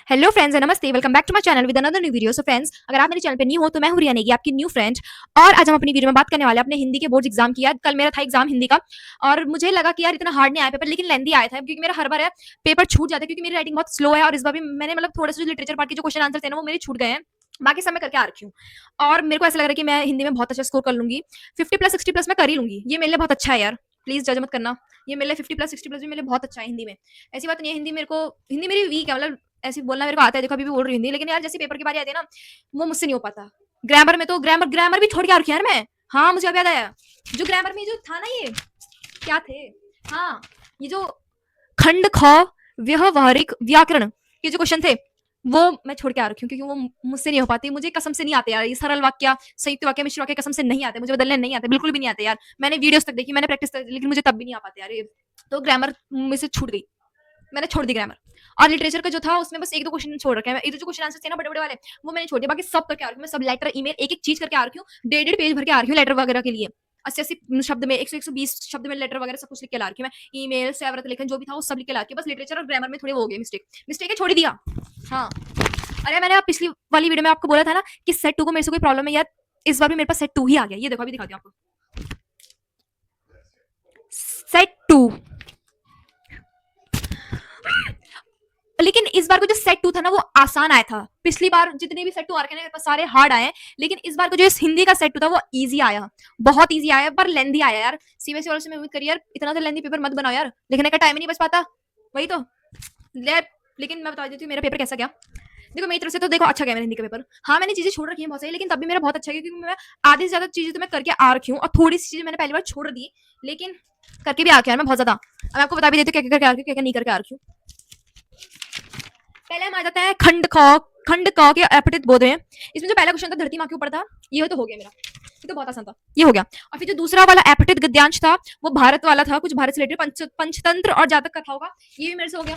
Hello friends and नमस्ते, welcome back to my channel with another new video. So friends, अगर आप मेरे channel पे न्यू हो तो मैं हूं रिया नेगी, आपकी न्यू फ्रेंड। और आज हम अपनी वीडियो में बात करने वाले हैं अपने हिंदी के बोर्ड एग्जाम की। यार कल मेरा था एग्जाम हिंदी का और मुझे लगा कि यार इतना हार्ड नहीं आया पेपर, लेकिन लेंदी आया था क्योंकि मेरा हर बार है पेपर छूट जाता है क्योंकि मेरी राइटिंग बहुत स्लो है। और इस बार भी मैंने मतलब थोड़े से लिटरेचर पार्ट के जो क्वेश्चन आंसर थे ना वो मेरे छूट गए हैं, बाकी सब मैं करके आ रखी हूँ। और मेरे को ऐसा लग रहा है कि मैं हिंदी में बहुत अच्छा स्कोर कर लूंगी, 50+60+ मैं कर ही लूंगी। ये मेरे लिए बहुत अच्छा है यार, प्लीज जज मत करना। ये मेरे लिए 50+60+ भी मेरे लिए बहुत अच्छा है हिंदी में। ऐसी बात नहीं है, हिंदी मेरी वीक है, मतलब ऐसे बोलना मेरे को आता है, देखो अभी भी बोल रही हूँ हिंदी, लेकिन यार जैसे पेपर की बारी आती है ना वो मुझसे नहीं हो पाता। ग्रामर में तो ग्रामर भी छोड़ के आ रखी है यार मैं। हाँ मुझे अब याद आया, जो ग्रामर में जो था ना, ये क्या थे, हाँ ये जो खंड ख व्यवहारिक व्याकरण के जो क्वेश्चन थे वो मैं छोड़ के आ रखी हूँ क्योंकि वो मुझसे नहीं हो पाती। मुझे कसम से नहीं आते यार, ये सरल वाक्य, संयुक्त वाक्य, मिश्र वाक्य कसम से नहीं आते, मुझे बदलने नहीं आते, बिल्कुल भी नहीं आते यार। मैंने वीडियोस तक देखी, मैंने प्रैक्टिस तक, लेकिन मुझे तब भी नहीं आ पाते यार ये। तो ग्रामर में से छूट गई, मैंने छोड़ दी ग्रामर। और लिटरेचर का जो था उसमें बस एक दो क्वेश्चन छोड़ रखे हैं। ये जो क्वेश्चन आंसर थे ना बड़े बड़े वाले, वो मैंने छोड़ दिया, बाकी सब करके आ रही हूँ मैं। सब लेटर ईमेल एक एक चीज करके आ रही हूँ, 1.5 पेज भर के आ रही हूँ लेटर वगैरह के लिए। 80 80 शब्द में, 100 120 शब्द में लेटर वगैरह सब कुछ लिख के ला रखी हूँ मैं। ईमेल सेवरत लेखन जो भी था वो सब लिख के ला रखी हूँ। बस लिटरेचर और ग्रामर में थोड़े वो हो गए मिस्टेक, मिस्टेक है छोड़ ही दिया। हाँ, अरे मैंने आप पिछली वाली वीडियो में आपको बोला था ना कि सेट 2 को मेरे से कोई प्रॉब्लम है यार, इस बार भी मेरे पास सेट 2 ही आ गया। ये देखो अभी दिखाती हूँ आपको, सेट 2। लेकिन इस बार को जो सेट 2 था ना वो आसान आया था। पिछली बार जितने भी सेट 2 आ रखे हैं सारे हार्ड आए हैं, लेकिन इस बार को जो हिंदी का सेट 2 था वो इजी आया, बहुत इजी आया, पर लेंदी आया यार। सीबीएसई वालों से मैं उम्मीद करी यार इतना तो लेंदी पेपर मत बनाओ यार, लिखने का टाइम ही नहीं बच पाता, वही तो। लेकिन मैं बता देती हूँ मेरा पेपर कैसा गया। देखो मेरी तरफ से तो देखो अच्छा गया मेरा हिंदी का पेपर। हाँ मैंने चीजें छोड़ रखी हैं बहुत सारी, लेकिन तब भी मेरा बहुत अच्छा गया क्योंकि मैं आधी से ज्यादा चीजें तो मैं करके आ रखी हूँ और थोड़ी सी चीजें मैंने पहली बार छोड़ दी, लेकिन करके भी आ रखी है मैं बहुत ज्यादा। अब आपको बता भी देती हूँ क्या क्या करके आ रखी हूँ, क्या क्या नहीं करके आ रखी हूँ। पहले हम आ जाते हैं खंड क के अपठित बोध हैं। इसमें जो पहला क्वेश्चन था धरती माँ के ऊपर था, ये तो हो गया मेरा, ये तो बहुत आसान था, ये हो गया। और फिर जो दूसरा वाला अपठित गद्यांश था वो भारत वाला था, कुछ भारत से रिलेटेड पंचतंत्र और जातक कथा होगा, ये भी मेरे से हो गया।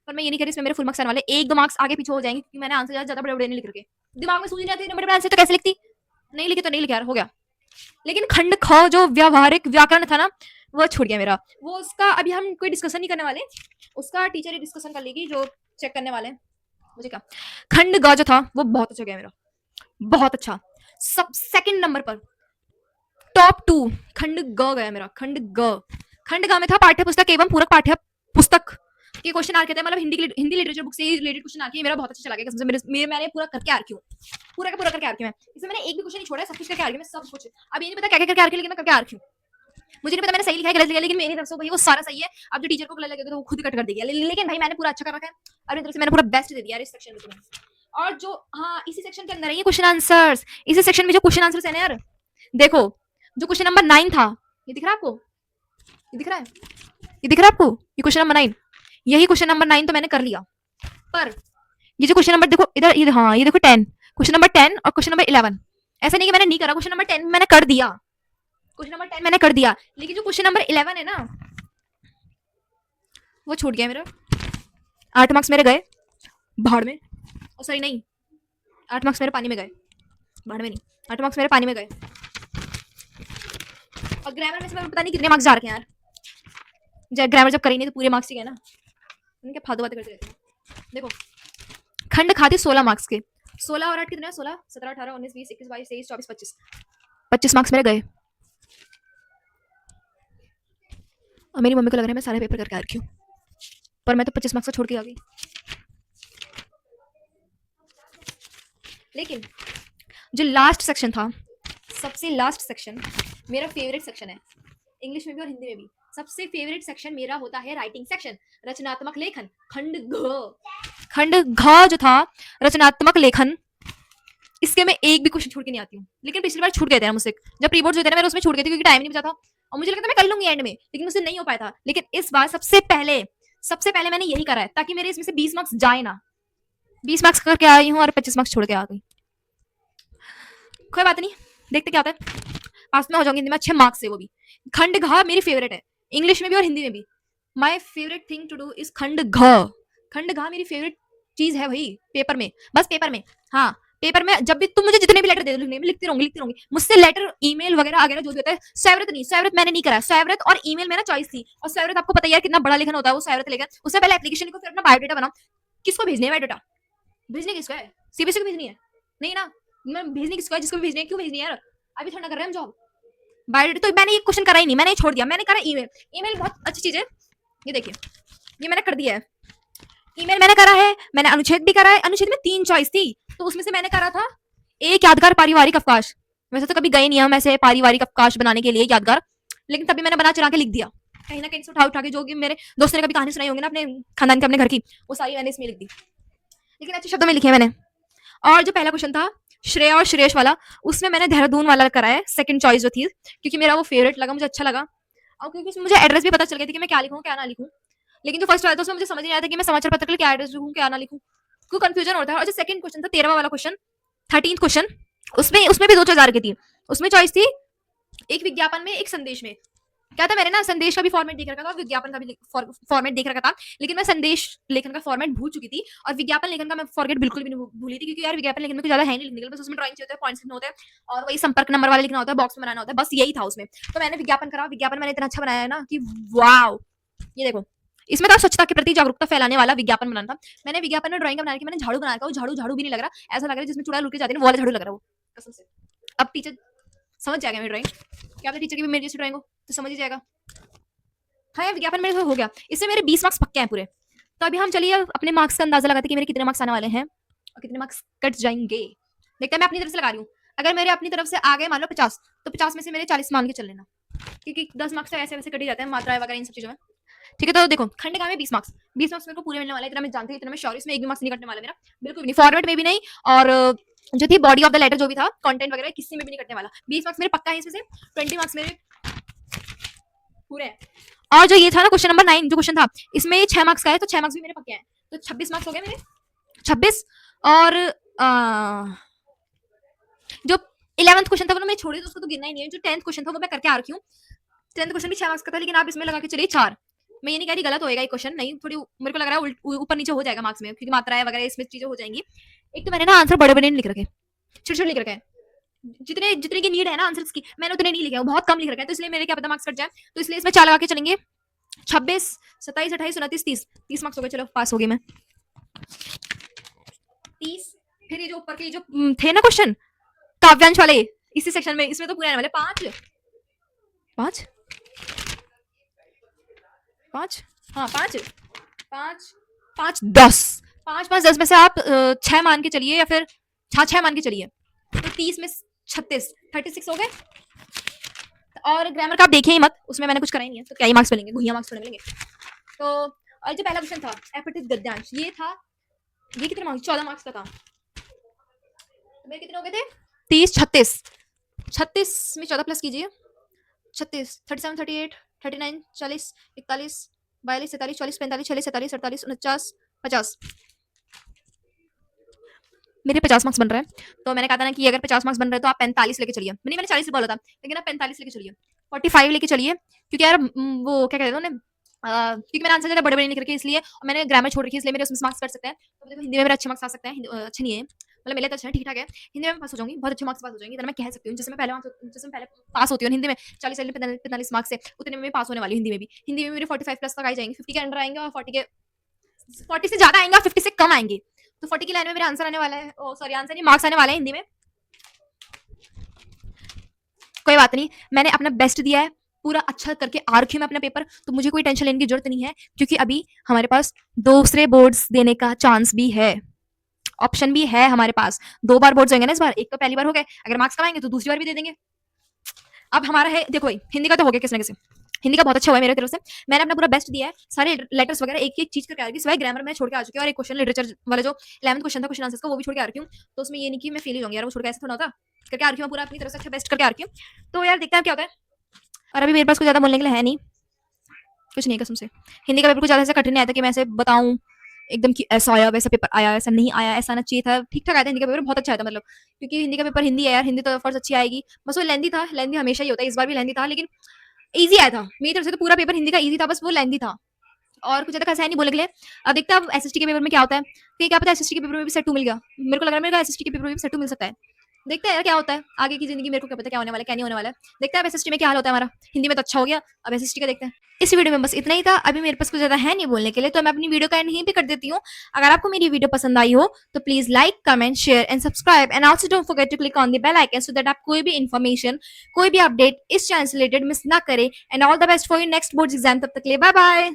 पर मैं ये नहीं कह रही इसमें मेरे फुल मार्क्स आने वाले, 1-2 मार्क्स आगे पीछे हो जाएंगे क्योंकि मैंने आंसर ज्यादा बड़े बड़े नहीं लिख रखे। दिमाग में सूझ नहीं जाती बड़े बड़े आंसर तो कैसे लिखती, नहीं लिखे तो नहीं लिखे यार, हो गया। लेकिन खंड ख जो व्यावहारिक व्याकरण था ना वो छूट गया मेरा। वो उसका अभी हम कोई डिस्कशन नहीं करने वाले, उसका टीचर ही डिस्कशन कर लेगी जो चेक करने वाले हैं। मुझे क्या, खंड ग जो था वो बहुत अच्छा गया मेरा, बहुत अच्छा। सब सेकंड नंबर पर, टॉप 2 खंड ग गया मेरा। खंड ग में था पाठ्य पुस्तक एवं पूरक पाठ्य पुस्तक के क्वेश्चन आ रखे थे, मतलब हिंदी लिटरेचर बुक से रिलेटेड क्वेश्चन आ के मेरा बहुत अच्छा चला गया कसम से। मैंने पूरा करके आ रखी हूँ, पूरा का पूरा करके आ रखी हूँ मैं। इसमें मैंने एक भी क्वेश्चन नहीं छोड़ा है, सब कुछ करके आ रखी हूँ मैं, सब कुछ। अब ये नहीं पता क्या क्या करके आ रखी, लेकिन मैं करके आ रखी हूँ। मुझे नहीं पता मैंने सही लिखा है गलत लिखा है, लेकिन मेरी तरफ से भाई वो सारा सही है। अब जो टीचर को गलत लगेगा तो वो खुद ही कट कर देगी, लेकिन भाई मैंने पूरा अच्छा कर रखा है, अपनी तरफ से मैंने पूरा बेस्ट दे दिया इस सेक्शन में तुम्हें। और जो हाँ इसी सेक्शन के अंदर है ये क्वेश्चन आंसर्स, इसी सेक्शन में जो क्वेश्चन आंसर्स है ना यार, देखो जो क्वेश्चन नंबर 9 था, ये दिख रहा है आपको, ये दिख रहा है, ये दिख रहा है आपको, ये क्वेश्चन नंबर 9, यही क्वेश्चन नंबर 9 तो मैंने कर लिया। पर ये जो क्वेश्चन नंबर देखो इधर, ये हाँ ये देखो 10, क्वेश्चन नंबर 10 और क्वेश्चन नंबर 11, ऐसा नहीं कि मैंने नहीं करा, क्वेश्चन नंबर 10 मैंने कर दिया, क्वेश्चन नंबर 10 मैंने कर दिया, लेकिन जो क्वेश्चन नंबर 11 है ना वो छूट गया मेरा। 8 मार्क्स मेरे गए भाड़ में, और सॉरी नहीं, 8 मार्क्स मेरे पानी में गए, भाड़ में नहीं, 8 मार्क्स मेरे पानी में गए। और ग्रामर में से मैं पता नहीं कितने मार्क्स जा रखे हैं यार, जब ग्रामर जब करी नहीं तो पूरे मार्क्स ही गए ना, उनके फालतू बातें करते रहते हैं। देखो खंड खाती 16 मार्क्स के, 16 और 8 कितने, 16 17 18 19 20 21 22 23 24 25, 25 मार्क्स मेरे गए। और मेरी मम्मी को लग रहा है मैं सारे पेपर करके आ रखी हूँ, पर मैं तो 25 मार्क्स का छोड़ के आ गई। लेकिन जो लास्ट सेक्शन था, सबसे लास्ट सेक्शन मेरा फेवरेट सेक्शन है, इंग्लिश में भी और हिंदी में भी सबसे फेवरेट सेक्शन मेरा होता है राइटिंग सेक्शन, रचनात्मक लेखन। खंड घ जो था रचनात्मक लेखन, इसके मैं एक भी क्वेश्चन छोड़ के नहीं आती हूँ, लेकिन पिछली बार छूट गए थे ना मुझसे, जब प्री बोर्ड जो थे ना मेरे उसमें छूट गए थे क्योंकि टाइम नहीं बचा था और मुझे लगा था मैं कर लूंगी एंड में, लेकिन मुझसे नहीं हो पाया था। लेकिन इस बार सबसे पहले मैंने यही करा है ताकि मेरे इसमें से 20 मार्क्स जाए ना, 20 मार्क्स करके आई हूँ और 25 मार्क्स छोड़ के आ गई। कोई बात नहीं, देखते क्या होता है, पास में हो जाऊंगी हिंदी में अच्छे मार्क्स से, वो भी। खंड घ मेरी फेवरेट है, इंग्लिश में भी और हिंदी में भी। My favourite thing to do is खंड घ। खंड घ मेरी फेवरेट चीज है भाई पेपर में, बस पेपर में। हाँ पेपर में जब भी तुम मुझे जितने भी लेटर दे दो मैं लिखती रहूंगी। मुझसे लेटर ईमेल वगैरह वगैरह जो भी होता है, सैवरत मैंने नहीं करा, सैवरत और ईमेल में ना चॉइस थी, और सैवरत आपको पता ही है कितना बड़ा लेखन होता है वो सैवरत लेखन। उससे पहले एप्लीकेशन लिखो फिर अपना बायोडाटा बनाओ, किसको भेजने है बायोडाटा, भेजनी किसको है? सीबीएसई को भेजनी है? नहीं ना। मैं भेजनी किसको है? जिसको भी भेजनी है, क्यों भेजनी है यार? अभी थोड़ा कर रहे हैं हम जॉब। बायोडेटा तो मैंने ये क्वेश्चन करा ही नहीं, मैंने ये छोड़ दिया, मैंने करा ईमेल। ईमेल बहुत अच्छी चीज है। ये देखिए, ये मैंने कर दिया है। ईमेल मैंने करा है, मैंने अनुच्छेद भी करा है। अनुच्छेद में 3 चॉइस थी, तो उसमें से मैंने करा था एक यादगार पारिवारिक अवकाश। वैसे तो कभी गए नहीं हम ऐसे पारिवारिक अवकाश बनाने के लिए यादगार, लेकिन तभी मैंने बना चढ़ा के लिख दिया। कहीं ना कहीं से उठा उठा के, जो कि मेरे दोस्तों ने कभी कहानी सुनाई होंगी ना अपने खानदान के, अपने घर की, वो सारी मैंने इसमें लिख दी। लेकिन अच्छे शब्दों में लिखे हैं मैंने। और जो पहला क्वेश्चन था श्रेया और श्रेयस वाला, उसमें मैंने देहरादून वाला करा है, सेकंड चॉइस जो थी, क्योंकि मेरा वो फेवरेट लगा, मुझे अच्छा लगा। और क्योंकि उसमें मुझे एड्रेस भी पता चल गया था कि मैं क्या लिखूँ क्या ना लिखूँ। लेकिन जो फर्स्ट आया था उसमें मुझे समझ नहीं आया था कि मैं समाचार पत्र के लिए क्या एड्रेस लिखूँ क्या ना लिखूँ, क्यों कंफ्यूजन होता है। और जो सेकंड क्वेश्चन था 13वां वाला क्वेश्चन, 13th क्वेश्चन, उसमें उसमें भी 2 की थी। उसमें चॉइस थी एक विज्ञापन में एक संदेश में। क्या था, मैंने ना संदेश का भी फॉर्मेट देख रखा था और विज्ञापन का भी फॉर्मेट देख रखा था, लेकिन मैं संदेश लेखन का फॉर्मेट भूल चुकी थी और विज्ञापन लेखन का मैं फॉर्मेट बिल्कुल भी नहीं भूली थी, क्योंकि यार विज्ञापन लेखन में कुछ ज्यादा है नहीं लिखने के लिए, बस उसमें ड्राइंग चाहिए होता है, पॉइंट्स लिखना होता है और वही संपर्क नंबर वाले लिखना होता है, बॉक्स में बनाना होता है, बस यही था उसमें। तो मैंने विज्ञापन करा, विज्ञापन मैंने इतना अच्छा बनाया है ना कि वाओ। ये देखो, इसमें था स्वच्छता के प्रति जागरूकता फैलाने वाला विज्ञापन बनाना था। मैंने विज्ञापन में ड्राइंग बनाया कि मैंने झाड़ू बनाया, वो झाड़ू झाड़ू भी नहीं लग रहा, ऐसा लग रहा है जिसमें चुड़ैल उड़ के जाती है वो वाला झाड़ू लग रहा है वो, कसम से। अब टीचर समझ जाएगा मेरी ड्राइंग, क्या पता टीचर की भी मेरी जैसी ड्राइंग हो तो समझ ही जाएगा। हाँ, ये विज्ञापन मेरे हो गया, इससे मेरे 20 मार्क्स पक्के हैं पूरे। तो अभी हम चलिए अपने मार्क्स का अंदाजा लगाते हैं कि मेरे कितने मार्क्स आने वाले हैं और कितने मार्क्स कट जाएंगे। देखते हैं, मैं अपनी तरफ से लगा रही हूँ। अगर मेरे अपनी तरफ से आ गए मान लो 50, तो 50 में से मेरे 40 मान के चल लेना, क्योंकि 10 मार्क्स तो ऐसे वैसे कट ही जाते हैं मात्रा वगैरह इन सब चीजों में। ठीक है, तो देखो खंड का में 20 मार्क्स, 20 मार्क्स मेरे को पूरे मिलने वाले, इतना मैं जानती हूँ, इतना मैं श्योर, इसमें एक भी मार्क्स नहीं कटने वाला मेरा, बिल्कुल भी नहीं, फॉर्मेट में भी नहीं, और जो थी बॉडी ऑफ द लेटर जो भी था, कंटेंट वगैरह किसी में भी नहीं कटने वाला। 20 मार्क्स मेरे पक्का है, इसमें से 20 मार्क्स मेरे पूरे हैं। और जो ये था ना क्वेश्चन नंबर 9 जो क्वेश्चन था, इसमें ये 6 मार्क्स का है, तो 6 मार्क्स भी मेरे पक्के हैं, तो 26 मार्क्स हो गए मेरे, 26। और जो 11th क्वेश्चन था वो मैं छोड़ी, तो उसको तो गिनना ही नहीं है। जो 10th क्वेश्चन था वो मैं करके आ रखी हूँ। 10th क्वेश्चन भी 6 मार्क्स का था, लेकिन आप इसमें लगा के चलिए 4। मैं ये नहीं कह रही गलत होएगा ये क्वेश्चन, नहीं, थोड़ी मेरे को लग रहा है ऊपर नीचे हो जाएगा मार्क्स में, क्योंकि मात्राएं वगैरह इसमें चीजें हो जाएंगी। एक तो मैंने ना आंसर बड़े बड़े नहीं लिख रखे, छोटे छोटे लिख रखे हैं, जितने जितने की नीड है ना आंसर्स की, मैंने उतने नहीं लिखे हैं, बहुत कम लिख रखे हैं, तो इसलिए मेरे क्या पता मार्क्स कट जाए। तो इसलिए इसमें 4 लगा के चलेंगे, 26, 27, 28, 29, 30, 30 मार्क्स हो गए, चलो पास हो गई मैं। 30, फिर ये जो ऊपर के जो थे ना क्वेश्चन काव्यांश वाले, इसी सेक्शन में, इसमें तो पूरे आने वाले 5 5 5, हाँ 5 5 5 10, 5 5 10 में से आप 6 मान के चलिए, या फिर हाँ 6 मान के चलिए, तो 30 में 36, 36 हो गए। और ग्रामर का आप देखिए ही मत, उसमें मैंने कुछ करा ही नहीं है, तो क्या ही मार्क्स मिलेंगे, घुइया मार्क्स थोड़े मिलेंगे। तो और जो पहला क्वेश्चन था एपिटिक गद्यांश, ये था, ये कितने मार्क्स, 14 मार्क्स का था। तो मेरे कितने हो गए थे, 30, 36, 36 में 14 प्लस कीजिए, 36, 37, 38, 39, 40, 41, 42, 43, 44, 45, 46, 47, 48, 49, 50, मेरे 50 मार्क्स बन रहे हैं। तो मैंने कहा था ना कि अगर 50 मार्क्स बन रहे हैं तो आप 45 लेके चलिए, नहीं मैंने 40 बोला था, लेकिन आप 45 लेके चलिए, 45 लेके चलिए, क्योंकि यार वो क्या कहते हैं उन्हें, क्योंकि मैंने आंसर ज्यादा बड़े बड़े नहीं करके, इसलिए मैंने ग्रामर छोड़ रखी है, इसलिए मेरे उसमें मार्क्स कट सकते हैं। तो देखो हिंदी में मेरे अच्छे मार्क्स आ सकते हैं, अच्छे नहीं है मतलब मेरे तो अच्छे ठीक ठाक है, हिंदी में पास हो जाऊंगी, बहुत अच्छे मार्क्स पास हो जाएंगी, इतना मैं कह सकती हूँ। जिसमें पहले पास होती हूँ हिंदी में 40 45 मार्क्स से, उतने में पास होने वाली हिंदी में भी। हिंदी में मेरे 45 प्लस तक आ जाएंगे, 50 के अंडर आएंगे, और 40 से ज्यादा आएंगे और 50 से कम आएंगे, तो 40 की लाइन में मेरा आंसर आने वाला है, सॉरी आंसर नहीं, मार्क्स आने वाले हैं हिंदी में। कोई बात नहीं, मैंने अपना बेस्ट दिया है, पूरा अच्छा करके आ रखी हूँ मैं अपना पेपर, तो मुझे कोई टेंशन लेने की जरूरत नहीं है, क्योंकि अभी हमारे पास दूसरे बोर्ड्स देने का चांस भी है, ऑप्शन भी है हमारे पास। 2 बार बोर्ड्स होंगे ना इस बार, एक तो पहली बार हो गए, अगर मार्क्स कम आएंगे तो दूसरी बार भी दे देंगे। अब हमारा है, देखो भाई हिंदी का तो हो गया किसी न किसी, हिंदी का बहुत अच्छा हुआ है मेरे तरफ से, मैंने अपना पूरा बेस्ट दिया है, सारे लेटर्स वगैरह एक एक चीज करके आ रही, सिवाय ग्रामर में छोड़ के आ चुकी है, और एक क्वेश्चन लिटरेचर वाला जो 11th क्वेश्चन था क्वेश्चन आंसर्स का, वो भी छोड़ के आ रही हूँ। तो उसमें ये नहीं कि मैं फेल ही होंगी यार, वो छोड़ के ऐसे थोड़ा होता, करके आ रही हूँ पूरा अपनी तरफ से अच्छा बेस्ट करके आ रही हूँ। तो यार देखते हैं क्या होता है। और अभी मेरे पास कुछ ज्यादा बोलने के लिए है नहीं, कुछ नहीं कसम से। हिंदी का पेपर कुछ ज्यादा ऐसा कठिन नहीं आया था कि मैं ऐसे बताऊं एकदम कि ऐसा आया वैसा पेपर आया, ऐसा नहीं आया, ऐसा ना चाहिए था, ठीक ठाक आया था। हिंदी का पेपर बहुत अच्छा आया था, मतलब क्योंकि हिंदी का पेपर हिंदी है यार, हिंदी तो ऑफकोर्स अच्छी आएगी, बस वो लेंदी था, लेंदी हमेशा ही होता है, इस बार भी लेंदी था, लेकिन ईजी आया था मेरी तरफ से, तो पूरा पेपर हिंदी का ईजी था, बस वो लेंदी था, और कुछ ज्यादा खासा है नहीं बोलने के लिए। अब देखते हैं अब एसएसटी के पेपर में क्या होता है, कि क्या पता एसएसटी के पेपर में भी सेट 2 मिल गया, मेरे को लग रहा है मेरे एसएसटी के पेपर में भी सेट 2 मिल सकता है, देखते हैं यार क्या होता है आगे की जिंदगी, मेरे को क्या पता क्या होने वाला है क्या नहीं होने वाला है। देखते हैं अब एसएसटी में क्या हाल होता है हमारा। हिंदी में तो अच्छा हो गया, अब एसएसटी का देखते हैं। इस वीडियो में बस इतना ही था। अभी मेरे पास कुछ ज्यादा है नहीं बोलने के लिए, तो मैं अपनी वीडियो का एंड यहीं पे कर देती हूँ। अगर आपको मेरी वीडियो पसंद आई हो तो please like, comment, share and subscribe, and also don't forget to click on the bell icon so that आप कोई भी इन्फॉर्मेशन, कोई भी अपडेट इस चैनल से रिलेटेड मिस ना करें। And all the best for your next boards exam. तब तक के लिए बाय बाय।